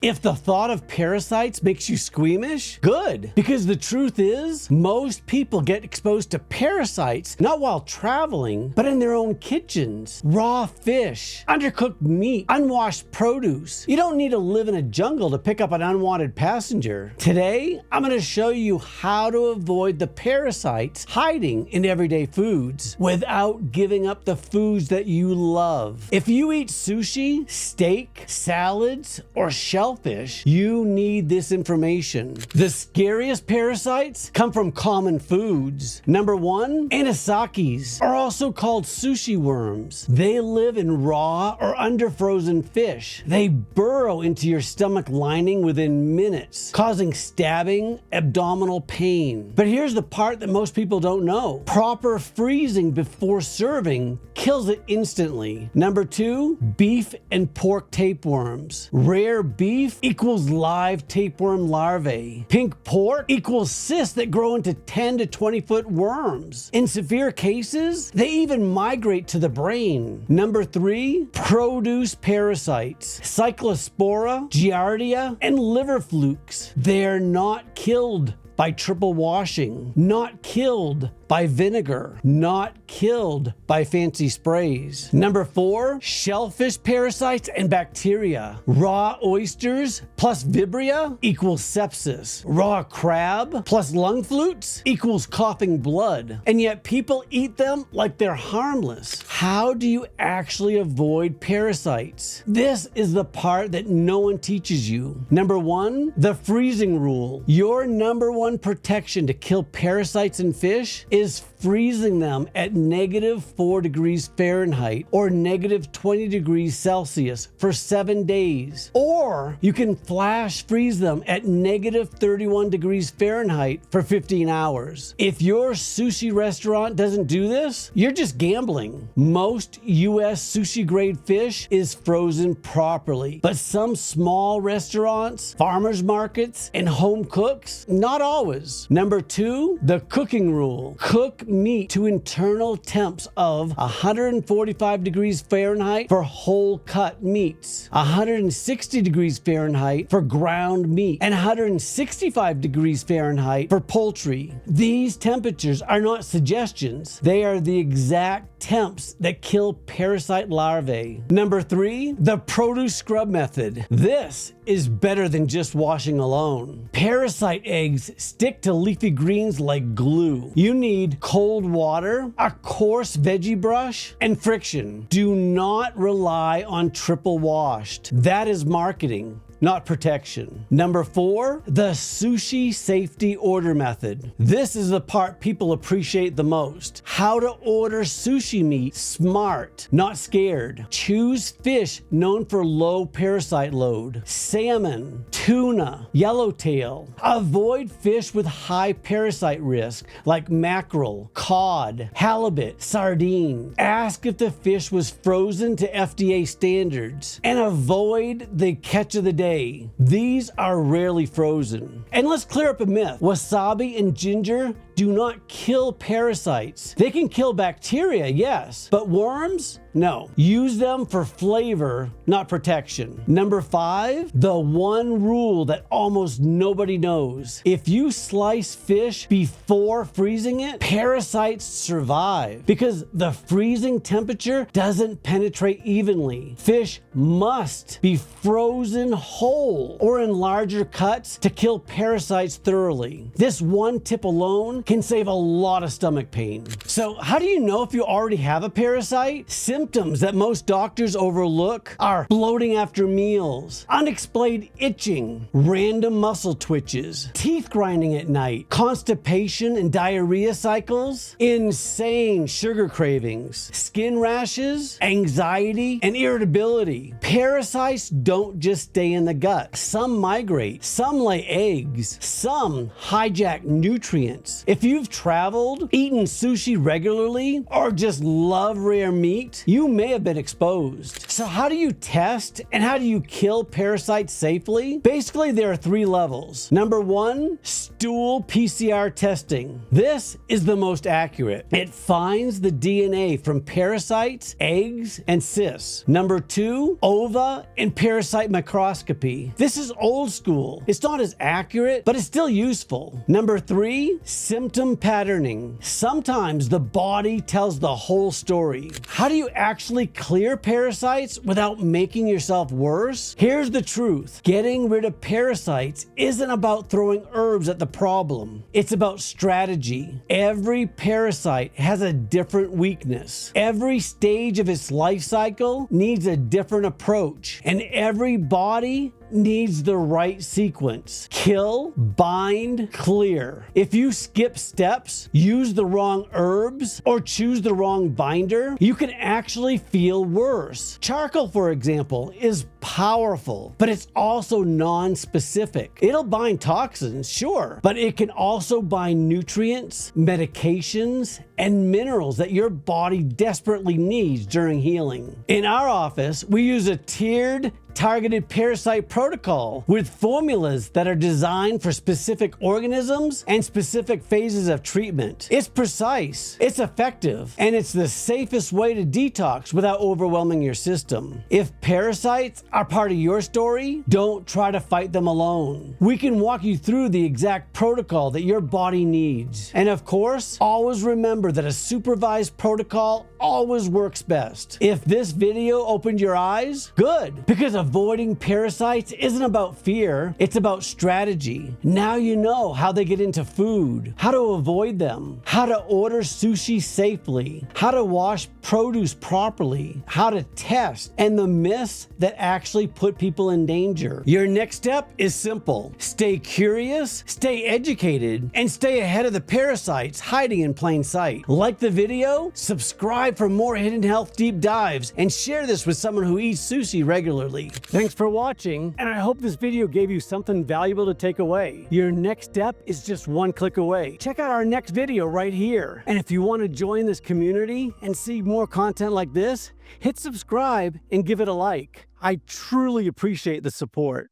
If the thought of parasites makes you squeamish, good. Because the truth is, most people get exposed to parasites not while traveling, but in their own kitchens. Raw fish, undercooked meat, unwashed produce. You don't need to live in a jungle to pick up an unwanted passenger. Today, I'm going to show you how to avoid the parasites hiding in everyday foods without giving up the foods that you love. If you eat sushi, steak, salads, or shellfish, you need this information. The scariest parasites come from common foods. Number one, anisakis are also called sushi worms. They live in raw or underfrozen fish. They burrow into your stomach lining within minutes, causing stabbing, abdominal pain. But here's the part that most people don't know. Proper freezing before serving kills it instantly. Number two, beef and pork tapeworms. Rare beef equals live tapeworm larvae. Pink pork equals cysts that grow into 10 to 20 foot worms. In severe cases, they even migrate to the brain. Number three, produce parasites. Cyclospora, giardia, and liver flukes. They're not killed by triple washing, not killed by vinegar, not killed by fancy sprays. Number four, shellfish parasites and bacteria. Raw oysters plus vibria equals sepsis. Raw crab plus lung flutes equals coughing blood. And yet people eat them like they're harmless. How do you actually avoid parasites? This is the part that no one teaches you. Number one, the freezing rule. Your number one protection to kill parasites in fish is freezing them at -4 degrees Fahrenheit or -20 degrees Celsius for 7 days. Or you can flash freeze them at -31 degrees Fahrenheit for 15 hours. If your sushi restaurant doesn't do this, you're just gambling. Most US sushi grade fish is frozen properly, but some small restaurants, farmers markets, and home cooks, not always. Number two, the cooking rule. Cook meat to internal temps of 145 degrees Fahrenheit for whole cut meats, 160 degrees Fahrenheit for ground meat, and 165 degrees Fahrenheit for poultry. These temperatures are not suggestions. They are the exact temps that kill parasite larvae. Number three, the produce scrub method. This is better than just washing alone. Parasite eggs stick to leafy greens like glue. You need cold water, a coarse veggie brush, and friction. Do not rely on triple washed. That is marketing, not protection. Number four, the sushi safety order method. This is the part people appreciate the most. How to order sushi meat smart, not scared. Choose fish known for low parasite load. Salmon, tuna, yellowtail. Avoid fish with high parasite risk like mackerel, cod, halibut, sardine. Ask if the fish was frozen to FDA standards. And avoid the catch of the day. These are rarely frozen. And let's clear up a myth. Wasabi and ginger do not kill parasites. They can kill bacteria, yes, but worms? No. Use them for flavor, not protection. Number five, the one rule that almost nobody knows. If you slice fish before freezing it, parasites survive because the freezing temperature doesn't penetrate evenly. Fish must be frozen whole or in larger cuts to kill parasites thoroughly. This one tip alone can save a lot of stomach pain. So how do you know if you already have a parasite? Symptoms that most doctors overlook are bloating after meals, unexplained itching, random muscle twitches, teeth grinding at night, constipation and diarrhea cycles, insane sugar cravings, skin rashes, anxiety, and irritability. Parasites don't just stay in the gut. Some migrate, some lay eggs, some hijack nutrients. If If you've traveled, eaten sushi regularly, or just love rare meat, you may have been exposed. So how do you test and how do you kill parasites safely? Basically, there are 3 levels. Number 1, stool PCR testing. This is the most accurate. It finds the DNA from parasites, eggs, and cysts. Number 2, ova and parasite microscopy. This is old school. It's not as accurate, but it's still useful. Number 3, symptom patterning. Sometimes the body tells the whole story. How do you actually clear parasites without making yourself worse? Here's the truth. Getting rid of parasites isn't about throwing herbs at the problem. It's about strategy. Every parasite has a different weakness. Every stage of its life cycle needs a different approach, and every body needs the right sequence. Kill, bind, clear. If you skip steps, use the wrong herbs, or choose the wrong binder, you can actually feel worse. Charcoal, for example, is powerful, but it's also non-specific. It'll bind toxins, sure, but it can also bind nutrients, medications, and minerals that your body desperately needs during healing. In our office, we use a tiered targeted parasite protocol with formulas that are designed for specific organisms and specific phases of treatment. It's precise, it's effective, and it's the safest way to detox without overwhelming your system. If parasites are part of your story, don't try to fight them alone. We can walk you through the exact protocol that your body needs. And of course, always remember that a supervised protocol always works best. If this video opened your eyes, good, because avoiding parasites isn't about fear, it's about strategy. Now you know how they get into food, how to avoid them, how to order sushi safely, how to wash produce properly, how to test, and the myths that actually put people in danger. Your next step is simple. Stay curious, stay educated, and stay ahead of the parasites hiding in plain sight. Like the video, subscribe for more hidden health deep dives, and share this with someone who eats sushi regularly. Thanks for watching, and I hope this video gave you something valuable to take away. Your next step is just one click away. Check out our next video right here. And if you want to join this community and see more content like this, hit subscribe and give it a like. I truly appreciate the support.